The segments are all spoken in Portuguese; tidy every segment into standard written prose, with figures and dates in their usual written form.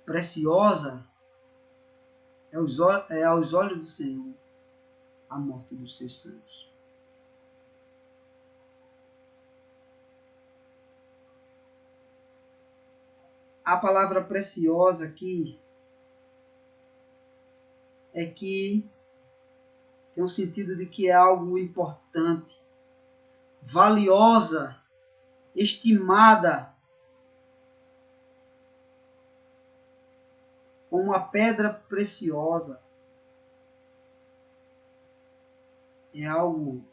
preciosa é aos olhos do Senhor a morte dos seus santos. A palavra preciosa aqui é que tem o sentido de que é algo importante, valiosa, estimada, como uma pedra preciosa. É algo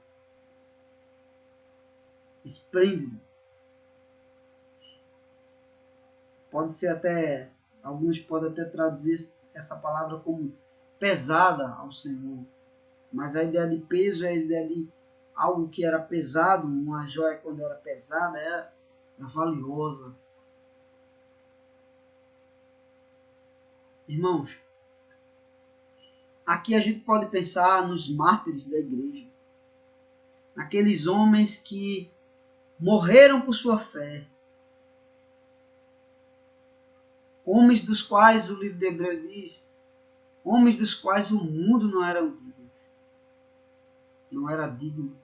esplêndido. Pode ser até, alguns podem até traduzir essa palavra como pesada ao Senhor. Mas a ideia de peso é a ideia de algo que era pesado. Uma joia, quando era pesada, era valiosa. Irmãos, aqui a gente pode pensar nos mártires da igreja, naqueles homens que morreram por sua fé, homens dos quais o livro de Hebreus diz, homens dos quais o mundo não era digno. Não era digno.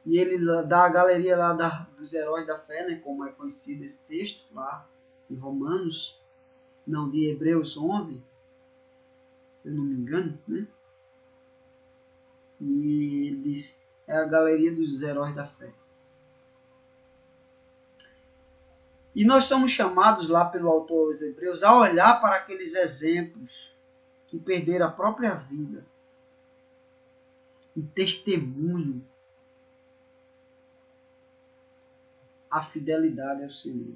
E ele dá a galeria lá dos heróis da fé, né, como é conhecido esse texto lá em Romanos, não, de Hebreus 11, se eu não me engano, né? E ele diz, é a galeria dos heróis da fé. E nós somos chamados lá pelo autor aos Hebreus a olhar para aqueles exemplos que perderam a própria vida e testemunho a fidelidade ao Senhor.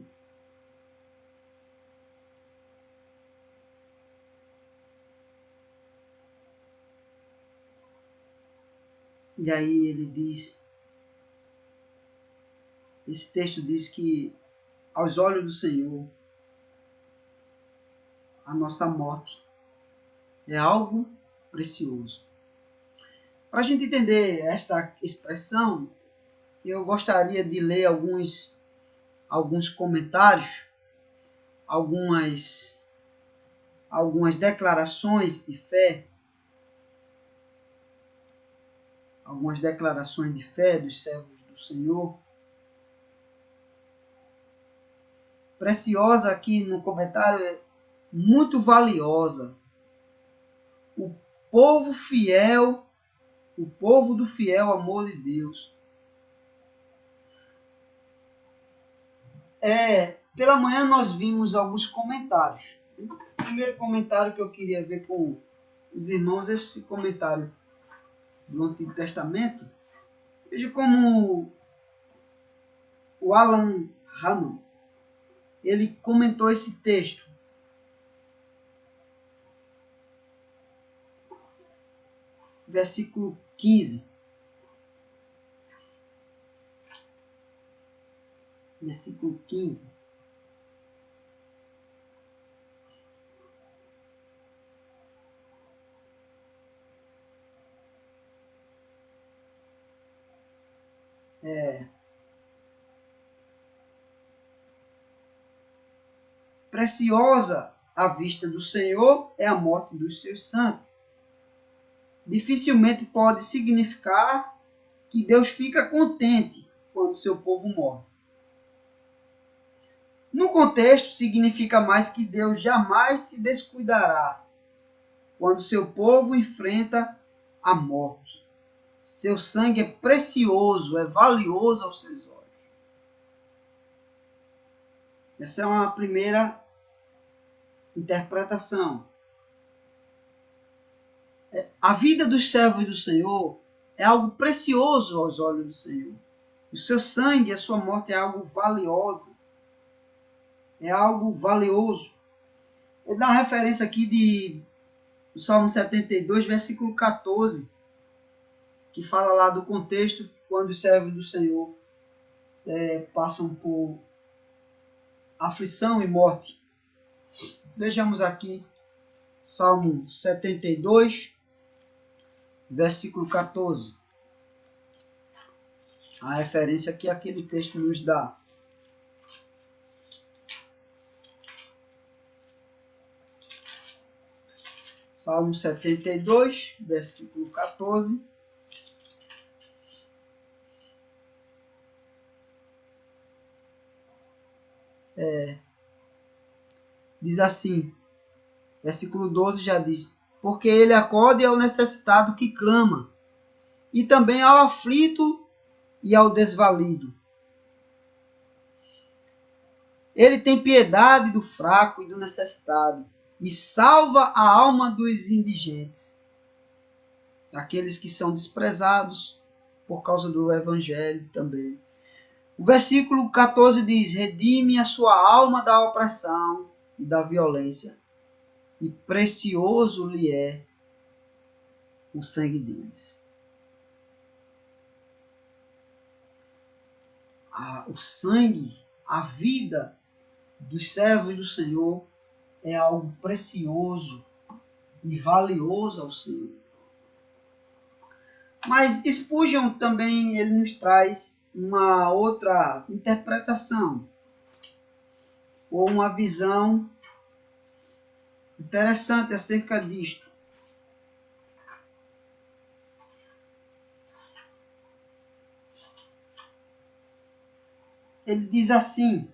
E aí ele diz, esse texto diz que aos olhos do Senhor, a nossa morte é algo precioso. Para a gente entender esta expressão, eu gostaria de ler alguns comentários, algumas declarações de fé, dos servos do Senhor. Preciosa aqui no comentário é muito valiosa. O povo do fiel amor de Deus. Pela manhã nós vimos alguns comentários. O primeiro comentário que eu queria ver com os irmãos é esse comentário do Antigo Testamento. Veja como o Alan Hammond, ele comentou esse texto. Versículo 15. Versículo 15. Preciosa à vista do Senhor é a morte dos seus santos. Dificilmente pode significar que Deus fica contente quando seu povo morre. No contexto, significa mais que Deus jamais se descuidará quando seu povo enfrenta a morte. Seu sangue é precioso, é valioso aos seus olhos. Essa é uma primeira interpretação. A vida dos servos do Senhor é algo precioso aos olhos do Senhor. O seu sangue, a sua morte é algo valioso. É algo valioso. Vou dar uma referência aqui do Salmo 72, versículo 14, que fala lá do contexto quando os servos do Senhor passam por aflição e morte. Vejamos aqui, Salmo 72, versículo 14. A referência que aquele texto nos dá. Salmo 72, versículo 14. Diz assim, versículo 12 já diz: porque ele acode ao necessitado que clama, e também ao aflito e ao desvalido. Ele tem piedade do fraco e do necessitado, e salva a alma dos indigentes, aqueles que são desprezados por causa do evangelho também. O versículo 14 diz: redime a sua alma da opressão e da violência, e precioso lhe é o sangue deles. O sangue, a vida dos servos do Senhor é algo precioso e valioso ao Senhor. Mas Spurgeon também ele nos traz uma outra interpretação ou uma visão interessante acerca disto. Ele diz assim: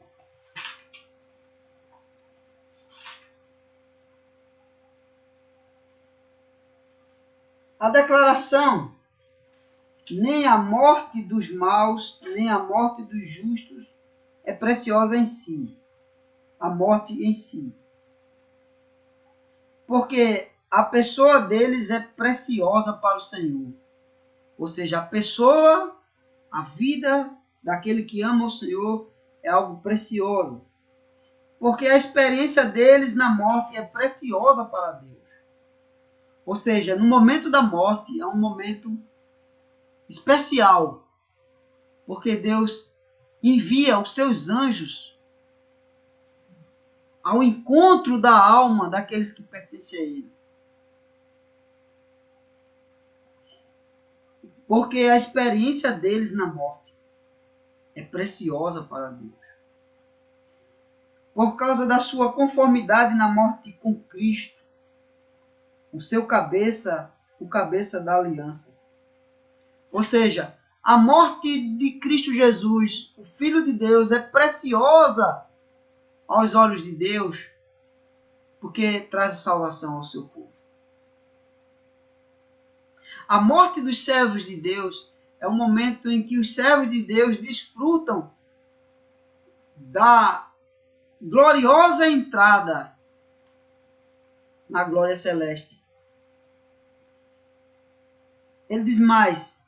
a declaração, nem a morte dos maus, nem a morte dos justos é preciosa em si, a morte em si. Porque a pessoa deles é preciosa para o Senhor. Ou seja, a pessoa, a vida daquele que ama o Senhor é algo precioso. Porque a experiência deles na morte é preciosa para Deus. Ou seja, no momento da morte é um momento especial, porque Deus envia os seus anjos ao encontro da alma daqueles que pertencem a Ele. Porque a experiência deles na morte é preciosa para Deus. Por causa da sua conformidade na morte com Cristo, o seu cabeça, o cabeça da aliança. Ou seja, a morte de Cristo Jesus, o Filho de Deus, é preciosa aos olhos de Deus, porque traz salvação ao seu povo. A morte dos servos de Deus é o momento em que os servos de Deus desfrutam da gloriosa entrada na glória celeste. Ele diz mais: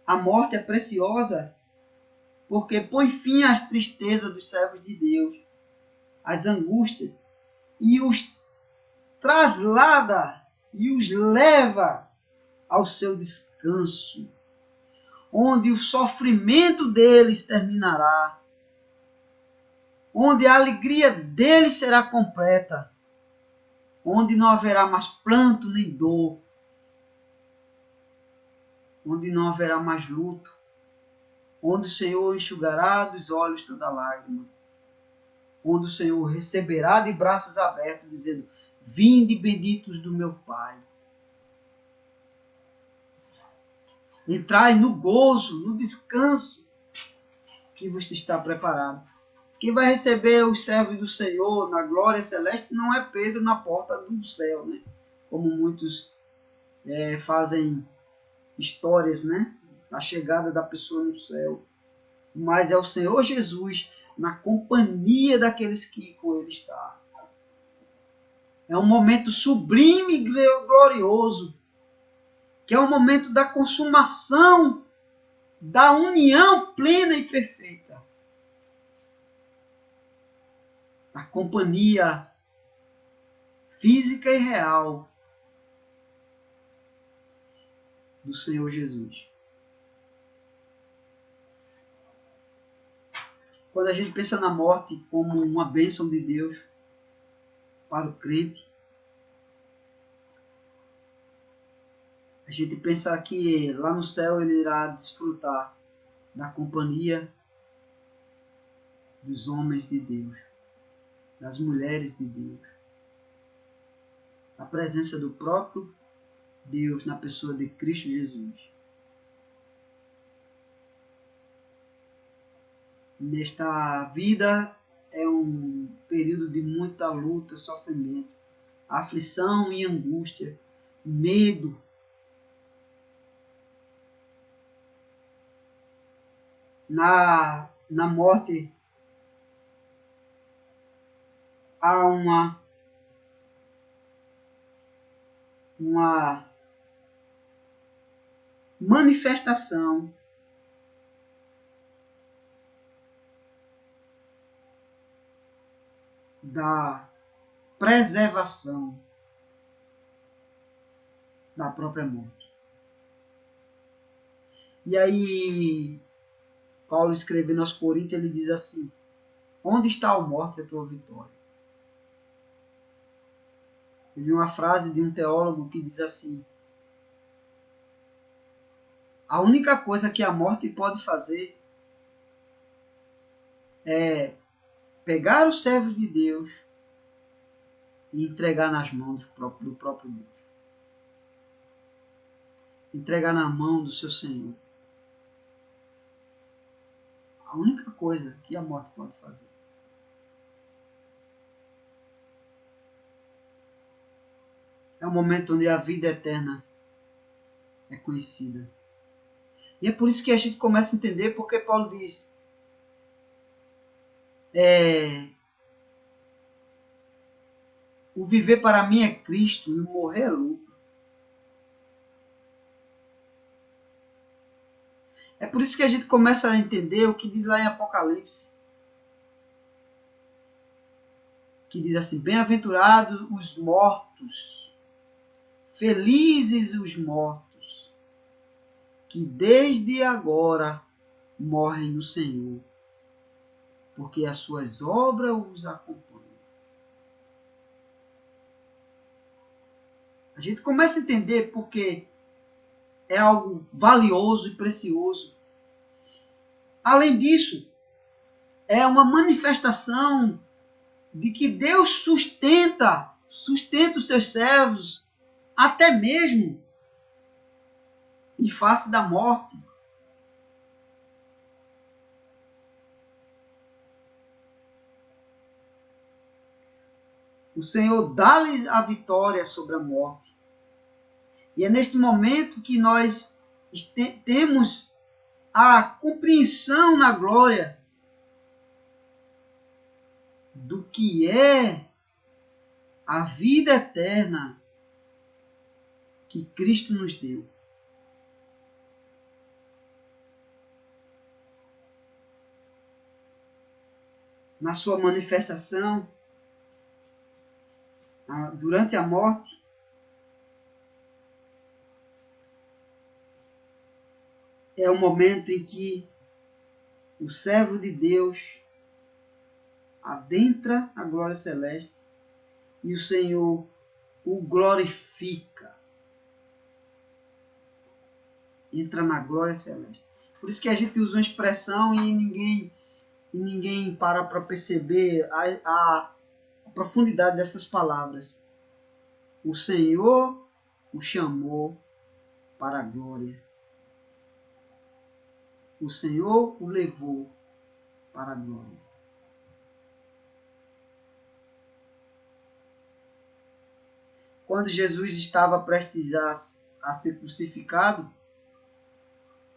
a morte é preciosa porque põe fim às tristezas dos servos de Deus, às angústias, e os traslada e os leva ao seu descanso, onde o sofrimento deles terminará, onde a alegria deles será completa, onde não haverá mais pranto nem dor, onde não haverá mais luto, onde o Senhor enxugará dos olhos toda lágrima, onde o Senhor receberá de braços abertos, dizendo: vinde benditos do meu Pai. Entrai no gozo, no descanso que vos está preparado. Quem vai receber os servos do Senhor na glória celeste não é Pedro na porta do céu, né? Como muitos fazem histórias, né? A chegada da pessoa no céu. Mas é o Senhor Jesus na companhia daqueles que com Ele está. É um momento sublime e glorioso, que é o momento da consumação da união plena e perfeita. A companhia física e real do Senhor Jesus. Quando a gente pensa na morte como uma bênção de Deus para o crente, a gente pensa que lá no céu ele irá desfrutar da companhia dos homens de Deus, das mulheres de Deus. a presença do próprio Deus na pessoa de Cristo Jesus. Nesta vida é um período de muita luta, sofrimento, aflição e angústia, medo. Na morte há uma manifestação da preservação da própria morte. E aí, Paulo escrevendo aos Coríntios, ele diz assim: onde está a morte, a tua vitória? Eu vi uma frase de um teólogo que diz assim: a única coisa que a morte pode fazer é pegar os servos de Deus e entregar nas mãos do próprio Deus. Entregar na mão do seu Senhor. A única coisa que a morte pode fazer. É o momento onde a vida eterna é conhecida. E é por isso que a gente começa a entender porque Paulo diz: o viver para mim é Cristo e o morrer é lucro. É por isso que a gente começa a entender o que diz lá em Apocalipse. Que diz assim: bem-aventurados os mortos, felizes os mortos, que desde agora morrem no Senhor, porque as suas obras os acompanham. A gente começa a entender porque é algo valioso e precioso. Além disso, é uma manifestação de que Deus sustenta os seus servos, até mesmo em face da morte. O Senhor dá-lhes a vitória sobre a morte. E é neste momento que nós temos a compreensão na glória do que é a vida eterna que Cristo nos deu. Na sua manifestação, durante a morte, é o momento em que o servo de Deus adentra a glória celeste e o Senhor o glorifica. Entra na glória celeste. Por isso que a gente usa uma expressão e ninguém para perceber a profundidade dessas palavras. O Senhor o chamou para a glória. O Senhor o levou para a glória. Quando Jesus estava prestes a ser crucificado,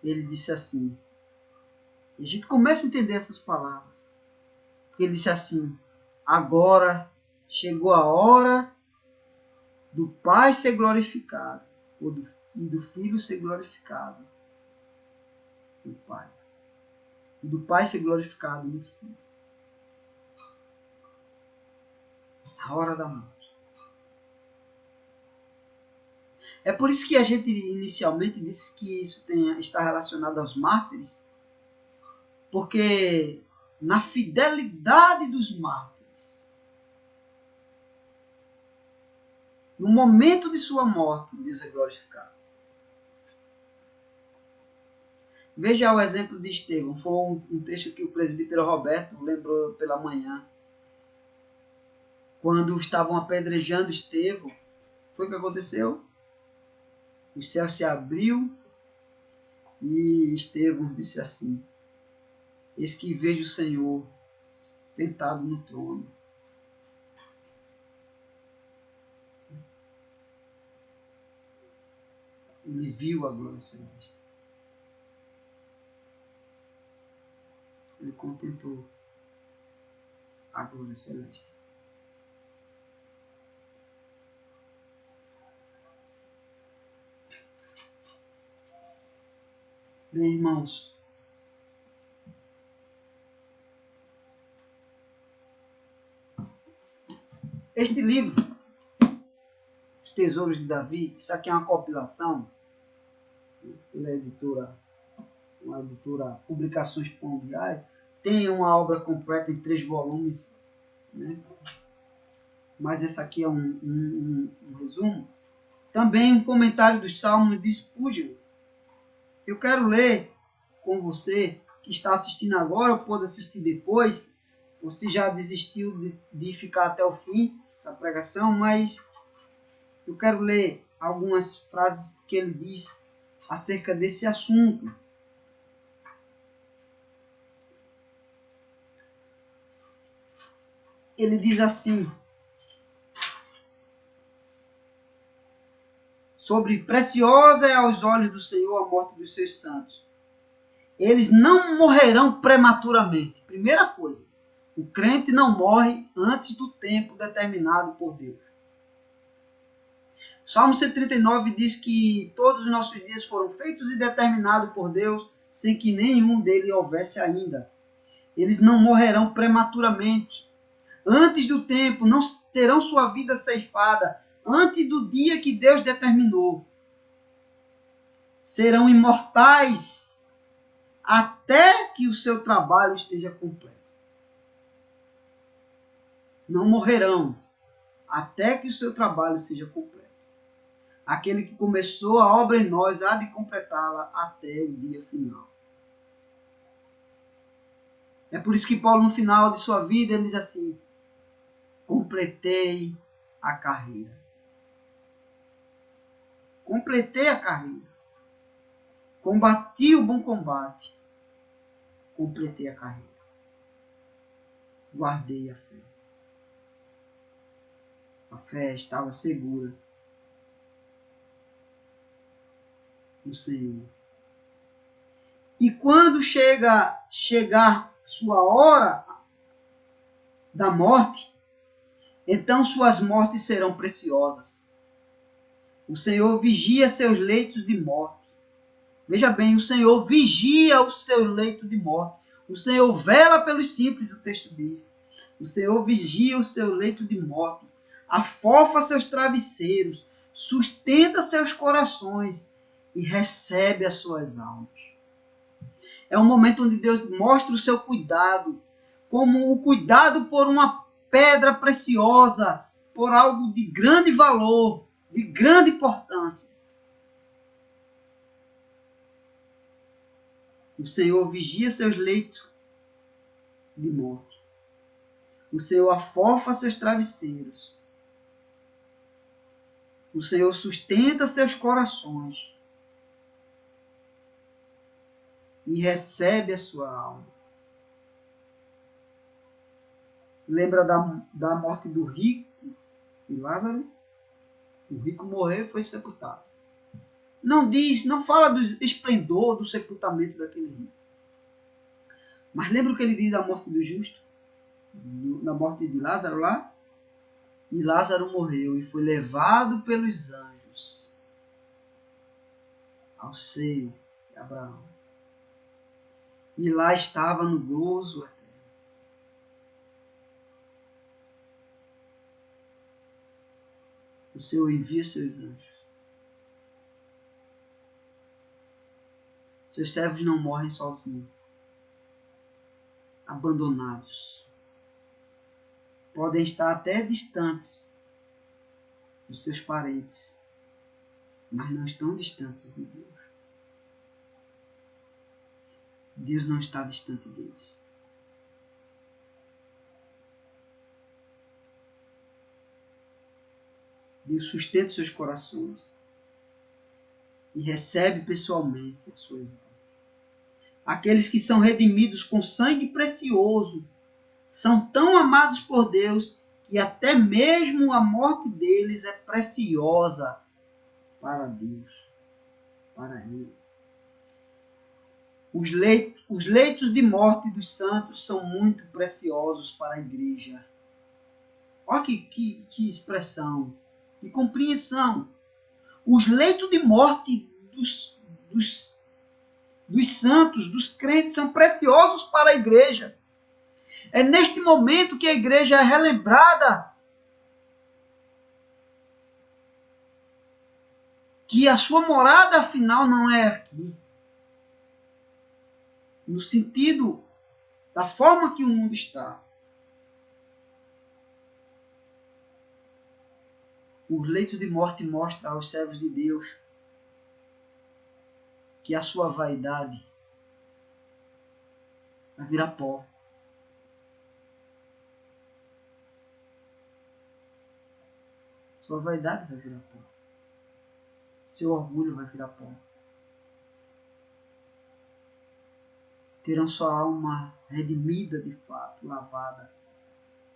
ele disse assim, e a gente começa a entender essas palavras, ele disse assim: agora chegou a hora do Pai ser glorificado, e do Filho ser glorificado no Pai, e do Pai ser glorificado no Filho. A hora da morte. É por isso que a gente inicialmente disse que isso está relacionado aos mártires, porque na fidelidade dos mártires, no momento de sua morte, Deus é glorificado. Veja o exemplo de Estevão. Foi um texto que o presbítero Roberto lembrou pela manhã. Quando estavam apedrejando Estevão, foi o que aconteceu? O céu se abriu e Estevão disse assim: eis que vejo o Senhor sentado no trono. Ele viu a glória celeste. Ele contemplou a glória celeste. Bem, irmãos, este livro, Os Tesouros de Davi, isso aqui é uma compilação pela editora, uma editora Publicações Pão Diário. Tem uma obra completa em 3 volumes, né? Mas esse aqui é um resumo. Também um comentário dos Salmos de Spurgeon. Eu quero ler com você, que está assistindo agora, ou pode assistir depois, ou se já desistiu de ficar até o fim da pregação, mas eu quero ler algumas frases que ele diz acerca desse assunto. Ele diz assim, sobre preciosa é aos olhos do Senhor a morte dos seus santos. Eles não morrerão prematuramente. Primeira coisa, o crente não morre antes do tempo determinado por Deus. Salmo 139 diz que todos os nossos dias foram feitos e determinados por Deus, sem que nenhum dele houvesse ainda. Eles não morrerão prematuramente. Antes do tempo, não terão sua vida ceifada, antes do dia que Deus determinou. Serão imortais até que o seu trabalho esteja completo. Não morrerão até que o seu trabalho seja completo. Aquele que começou a obra em nós há de completá-la até o dia final. É por isso que Paulo, no final de sua vida, ele diz assim: completei a carreira. Completei a carreira. Combati o bom combate. Completei a carreira. Guardei a fé. A fé estava segura no Senhor. E quando chegar sua hora da morte, então suas mortes serão preciosas. O Senhor vigia seus leitos de morte. Veja bem, o Senhor vigia o seu leito de morte. O Senhor vela pelos simples, o texto diz. O Senhor vigia o seu leito de morte. Afofa seus travesseiros. Sustenta seus corações. E recebe as suas almas. É um momento onde Deus mostra o seu cuidado. Como o cuidado por uma pedra preciosa. Por algo de grande valor. De grande importância. O Senhor vigia seus leitos de morte. O Senhor afofa seus travesseiros. O Senhor sustenta seus corações. E recebe a sua alma. Lembra da morte do rico e Lázaro? O rico morreu e foi sepultado. Não fala do esplendor do sepultamento daquele rico. Mas lembra o que ele diz da morte do justo? Da morte de Lázaro lá? E Lázaro morreu e foi levado pelos anjos ao seio de Abraão. E lá estava no gozo eterno. O Senhor envia seus anjos. Seus servos não morrem sozinhos, abandonados. Podem estar até distantes dos seus parentes, mas não estão distantes de Deus. Deus não está distante deles. Deus sustenta seus corações e recebe pessoalmente as suas almas. Aqueles que são redimidos com sangue precioso são tão amados por Deus que até mesmo a morte deles é preciosa para Deus, para Ele. Os leitos de morte dos santos são muito preciosos para a igreja. Olha que expressão, que compreensão. Os leitos de morte dos santos, dos crentes, são preciosos para a igreja. É neste momento que a igreja é relembrada que a sua morada final não é aqui. No sentido da forma que o mundo está. O leito de morte mostra aos servos de Deus que a sua vaidade vai virar pó. Sua vaidade vai virar pó. Seu orgulho vai virar pó. Terão sua alma redimida de fato, lavada,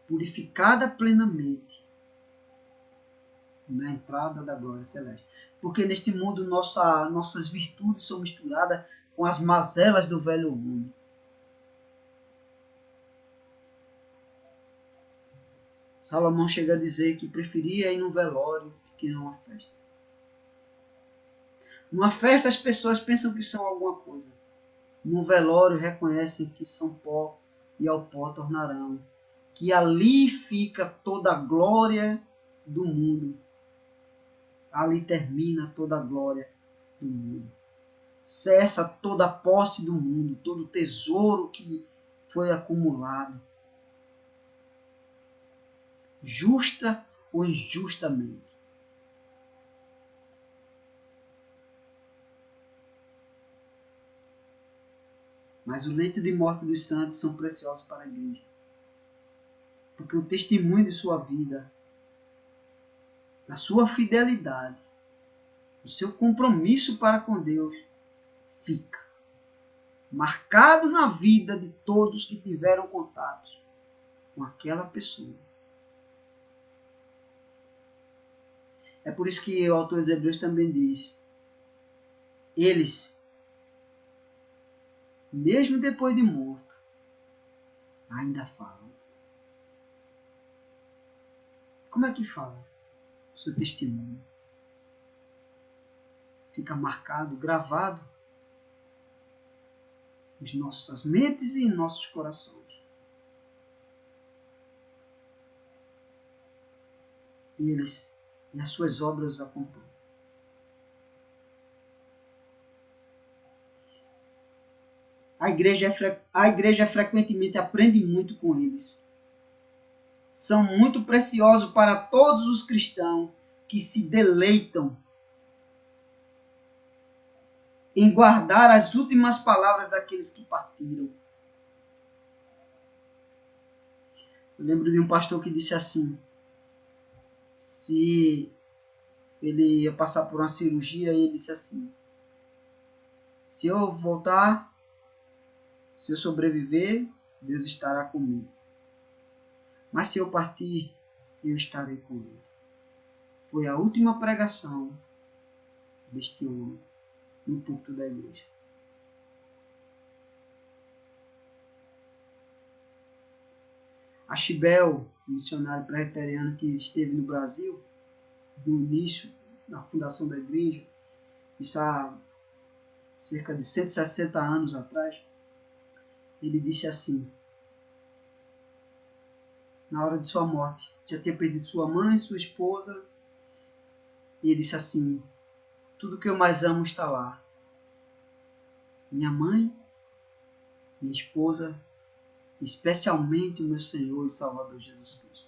purificada plenamente na entrada da glória celeste. Porque neste mundo nossas virtudes são misturadas com as mazelas do velho homem. Salomão chega a dizer que preferia ir num velório que numa festa. Numa festa as pessoas pensam que são alguma coisa. No velório reconhecem que são pó e ao pó tornarão. Que ali fica toda a glória do mundo. Ali termina toda a glória do mundo. Cessa toda a posse do mundo, todo o tesouro que foi acumulado. Justa ou injustamente. Mas o leito de morte dos santos são preciosos para a igreja. Porque o testemunho de sua vida, da sua fidelidade, o seu compromisso para com Deus, fica marcado na vida de todos que tiveram contato com aquela pessoa. É por isso que o autor dos Hebreus também diz: eles, mesmo depois de morto, ainda falam. Como é que fala? O seu testemunho fica marcado, gravado em nossas mentes e em nossos corações. E as suas obras os acompanham. A igreja frequentemente aprende muito com eles. São muito preciosos para todos os cristãos que se deleitam em guardar as últimas palavras daqueles que partiram. Eu lembro de um pastor que disse assim: se ele ia passar por uma cirurgia, ele disse assim: se eu voltar, se eu sobreviver, Deus estará comigo. Mas se eu partir, eu estarei com ele. Foi a última pregação deste homem no púlpito da igreja. Achibel, missionário presbiteriano que esteve no Brasil, no início da fundação da igreja, isso há cerca de 160 anos atrás, ele disse assim, na hora de sua morte, já tinha perdido sua mãe, sua esposa, e ele disse assim: tudo que eu mais amo está lá. Minha mãe, minha esposa, especialmente o meu Senhor e Salvador Jesus Cristo.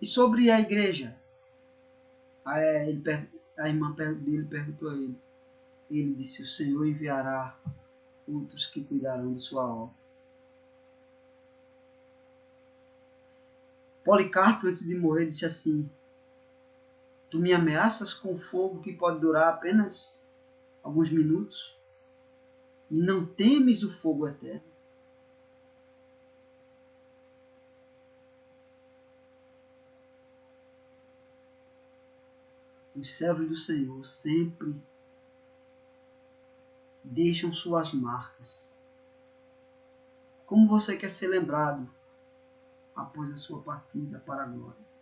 E sobre a igreja, a irmã dele perguntou a ele. Ele disse: o Senhor enviará outros que cuidarão de sua obra. Policarpo, antes de morrer, disse assim: Tu me ameaças com fogo que pode durar apenas alguns minutos e não temes o fogo eterno. Os servos do Senhor sempre deixam suas marcas. Como você quer ser lembrado após a sua partida para a glória?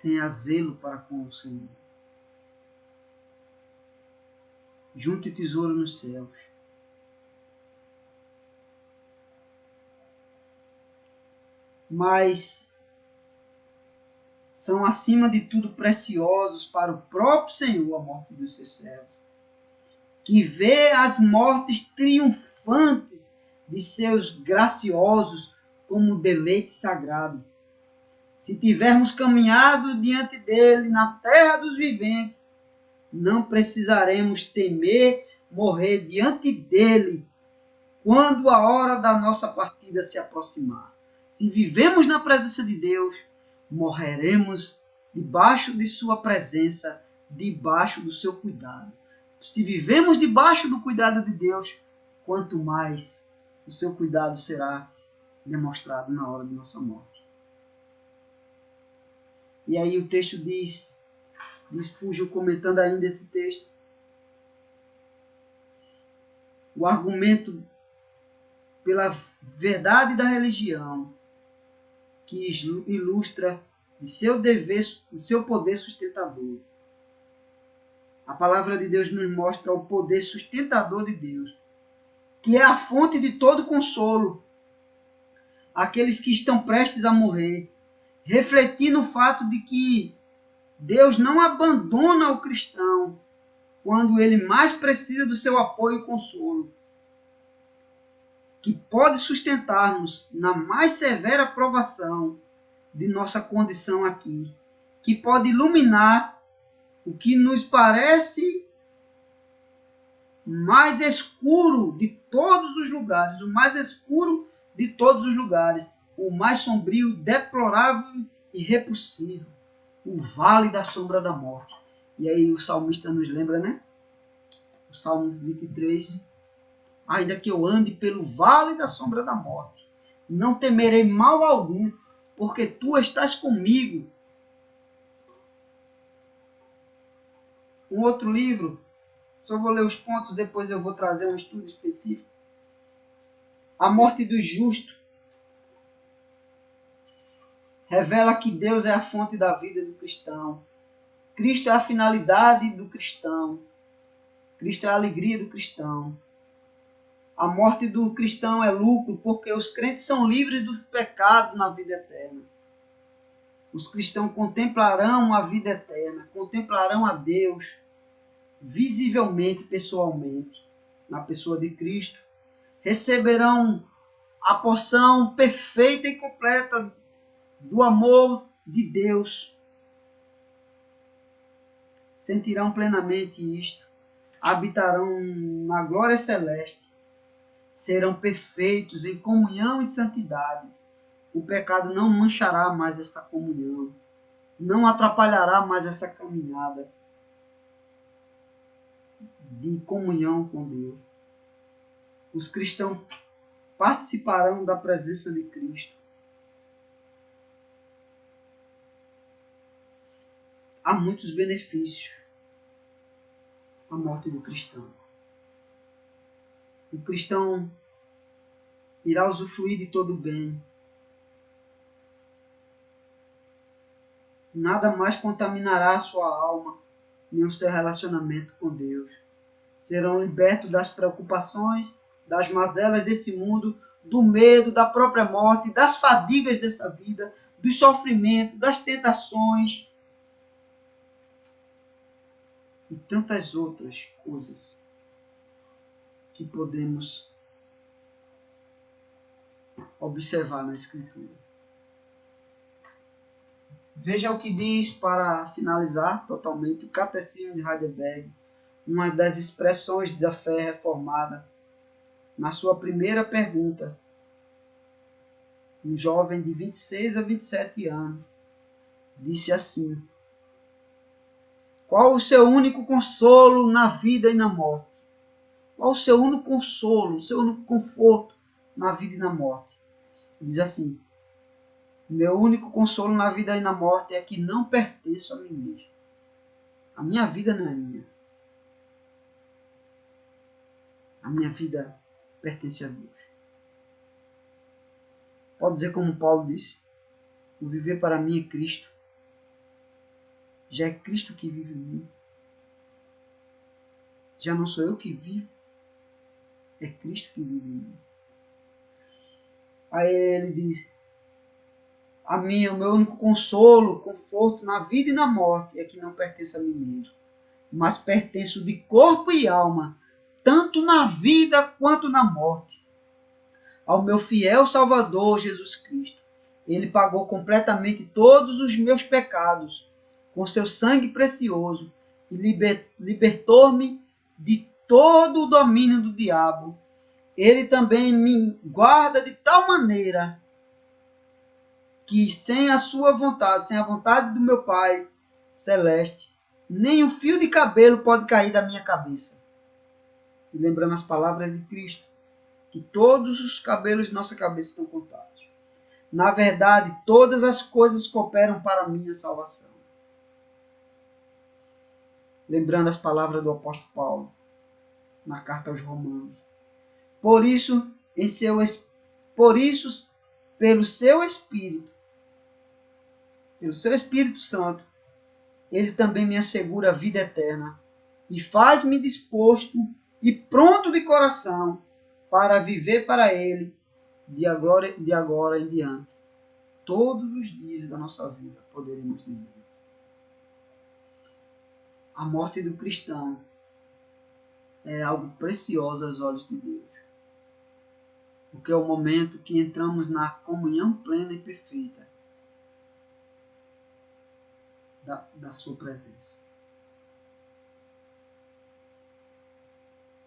Tenha zelo para com o Senhor. Junte tesouro nos céus. Mas são acima de tudo preciosos para o próprio Senhor a morte dos seus servos, que vê as mortes triunfantes de seus graciosos como deleite sagrado. Se tivermos caminhado diante dele na terra dos viventes, não precisaremos temer morrer diante dele quando a hora da nossa partida se aproximar. Se vivemos na presença de Deus, morreremos debaixo de sua presença, debaixo do seu cuidado. Se vivemos debaixo do cuidado de Deus, quanto mais o seu cuidado será demonstrado na hora de nossa morte. E aí o texto diz Spurgeon comentando ainda esse texto, o argumento pela verdade da religião, que ilustra de seu dever, o seu poder sustentador. A palavra de Deus nos mostra o poder sustentador de Deus, que é a fonte de todo consolo. Aqueles que estão prestes a morrer, refletindo o fato de que Deus não abandona o cristão quando ele mais precisa do seu apoio e consolo, que pode sustentar-nos na mais severa provação de nossa condição aqui, que pode iluminar o que nos parece mais escuro de todos os lugares, o mais escuro de todos os lugares, o mais sombrio, deplorável e repulsivo, o vale da sombra da morte. E aí o salmista nos lembra, né? O Salmo 23, ainda que eu ande pelo vale da sombra da morte, não temerei mal algum, porque tu estás comigo. Um outro livro, só vou ler os pontos, depois eu vou trazer um estudo específico. A morte do justo revela que Deus é a fonte da vida do cristão. Cristo é a finalidade do cristão. Cristo é a alegria do cristão. A morte do cristão é lucro, porque os crentes são livres do pecado na vida eterna. Os cristãos contemplarão a vida eterna, contemplarão a Deus visivelmente, pessoalmente, na pessoa de Cristo. Receberão a porção perfeita e completa do amor de Deus. Sentirão plenamente isto. Habitarão na glória celeste. Serão perfeitos em comunhão e santidade. O pecado não manchará mais essa comunhão. Não atrapalhará mais essa caminhada de comunhão com Deus. Os cristãos participarão da presença de Cristo. Há muitos benefícios à morte do cristão. O cristão irá usufruir de todo o bem. Nada mais contaminará a sua alma, nem o seu relacionamento com Deus. Serão libertos das preocupações, das mazelas desse mundo, do medo, da própria morte, das fadigas dessa vida, do sofrimento, das tentações e tantas outras coisas que podemos observar na Escritura. Veja o que diz, para finalizar totalmente, o Catecismo de Heidelberg, uma das expressões da fé reformada, na sua primeira pergunta. um jovem de 26 a 27 anos, disse assim: qual o seu único consolo na vida e na morte? Qual o seu único consolo, o seu único conforto na vida e na morte? Diz assim: meu único consolo na vida e na morte é que não pertenço a mim mesmo. A minha vida não é minha. A minha vida pertence a Deus. Pode dizer como Paulo disse: o viver para mim é Cristo. Já é Cristo que vive em mim. Já não sou eu que vivo, é Cristo que vive em mim. Aí ele diz: a minha, o meu único consolo, conforto na vida e na morte é que não pertence a mim mesmo, mas pertenço de corpo e alma, tanto na vida quanto na morte, ao meu fiel Salvador Jesus Cristo. Ele pagou completamente todos os meus pecados com seu sangue precioso e libertou-me de todo o domínio do diabo. Ele também me guarda de tal maneira que sem a sua vontade, sem a vontade do meu Pai celeste, nem um fio de cabelo pode cair da minha cabeça. E lembrando as palavras de Cristo, que todos os cabelos de nossa cabeça estão contados. Na verdade, todas as coisas cooperam para a minha salvação. Lembrando as palavras do apóstolo Paulo na carta aos Romanos. Por isso, pelo seu Espírito Santo, ele também me assegura a vida eterna e faz-me disposto e pronto de coração para viver para ele de agora em diante. Todos os dias da nossa vida, poderemos dizer. A morte do cristão é algo precioso aos olhos de Deus, porque é o momento que entramos na comunhão plena e perfeita da sua presença.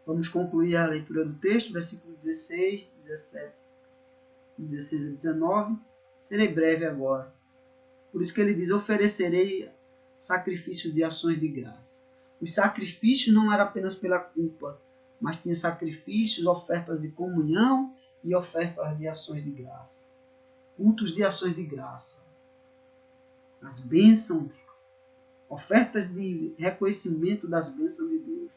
Vamos concluir a leitura do texto, versículo 16, 17, 16 a 19. Serei breve agora. Por isso que ele diz: oferecerei sacrifício de ações de graça. Os sacrifícios não eram apenas pela culpa, mas tinha sacrifícios, ofertas de comunhão e ofertas de ações de graça. Cultos de ações de graça. As bênçãos, ofertas de reconhecimento das bênçãos de Deus.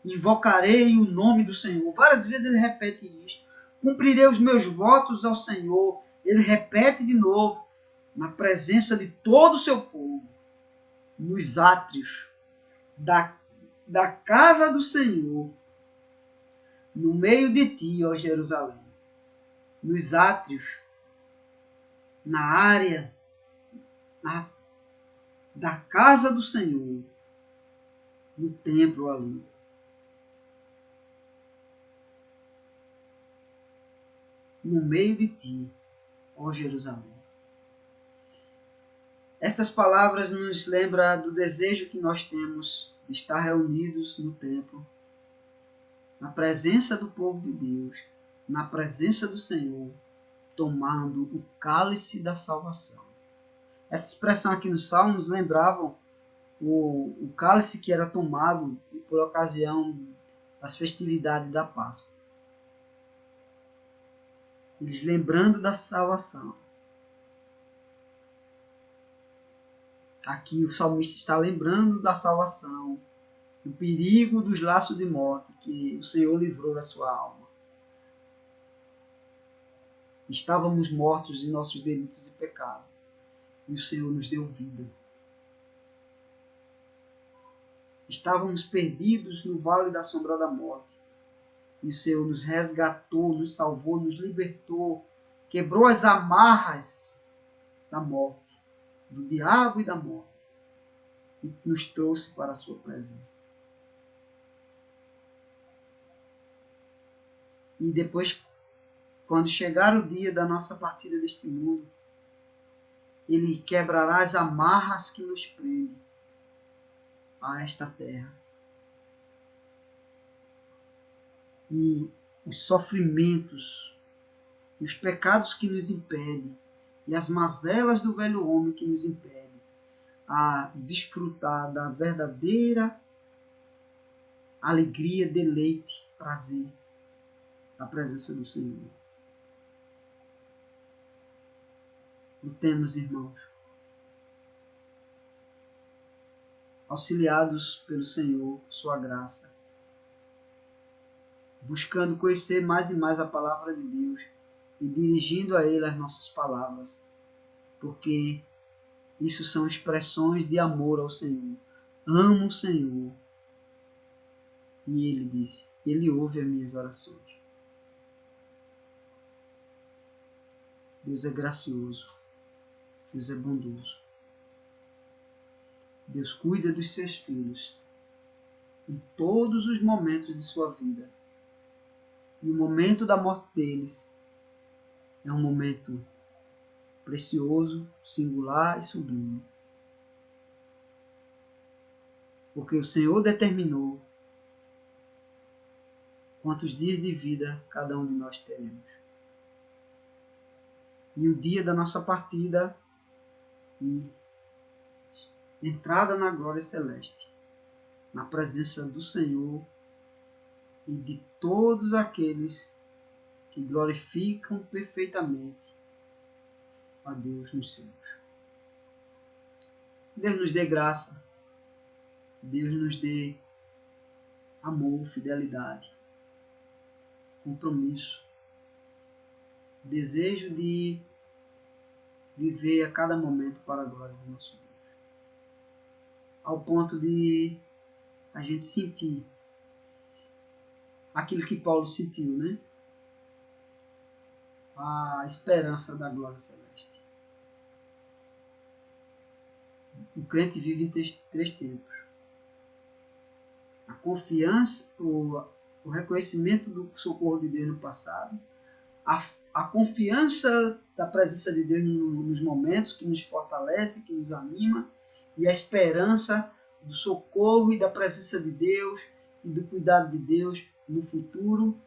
Invocarei o nome do Senhor. Várias vezes ele repete isso. Cumprirei os meus votos ao Senhor. Ele repete de novo, na presença de todo o seu povo, nos átrios da casa do Senhor, no meio de ti, ó Jerusalém. Nos átrios, na área da casa do Senhor, no templo ali. No meio de ti, ó Jerusalém. Estas palavras nos lembram do desejo que nós temos de estar reunidos no templo, na presença do povo de Deus, na presença do Senhor, tomando o cálice da salvação. Essa expressão aqui nos Salmos lembrava o cálice que era tomado por ocasião das festividades da Páscoa. Eles lembrando da salvação. Aqui o salmista está lembrando da salvação, do perigo dos laços de morte que o Senhor livrou da sua alma. Estávamos mortos em nossos delitos e pecados, e o Senhor nos deu vida. Estávamos perdidos no vale da sombra da morte, e o Senhor nos resgatou, nos salvou, nos libertou, quebrou as amarras da morte, do diabo e da morte, e nos trouxe para a sua presença. E depois, quando chegar o dia da nossa partida deste mundo, Ele quebrará as amarras que nos prendem a esta terra. E os sofrimentos os pecados que nos impedem e as mazelas do velho homem que nos impedem a desfrutar da verdadeira alegria, deleite, prazer da presença do Senhor. Lutemos, irmãos, auxiliados pelo Senhor, sua graça, buscando conhecer mais e mais a palavra de Deus e dirigindo a Ele as nossas palavras, porque isso são expressões de amor ao Senhor. Amo o Senhor. E Ele disse, Ele ouve as minhas orações. Deus é gracioso. Deus é bondoso. Deus cuida dos seus filhos em todos os momentos de sua vida. E o momento da morte deles é um momento precioso, singular e sublime. Porque o Senhor determinou quantos dias de vida cada um de nós teremos. E o dia da nossa partida e entrada na glória celeste, na presença do Senhor e de todos aqueles que glorificam perfeitamente a Deus nos céus. Deus nos dê graça, Deus nos dê amor, fidelidade, compromisso, desejo de viver a cada momento para a glória do nosso Deus. Ao ponto de a gente sentir aquilo que Paulo sentiu, né? A esperança da glória celeste. O crente vive em três tempos. A confiança, o reconhecimento do socorro de Deus no passado, a confiança da presença de Deus nos momentos que nos fortalece, que nos anima, e a esperança do socorro e da presença de Deus e do cuidado de Deus no futuro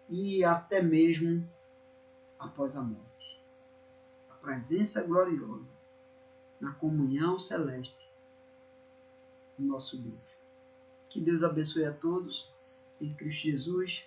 e até mesmo após a morte. A presença gloriosa na comunhão celeste do nosso Deus. Que Deus abençoe a todos em Cristo Jesus.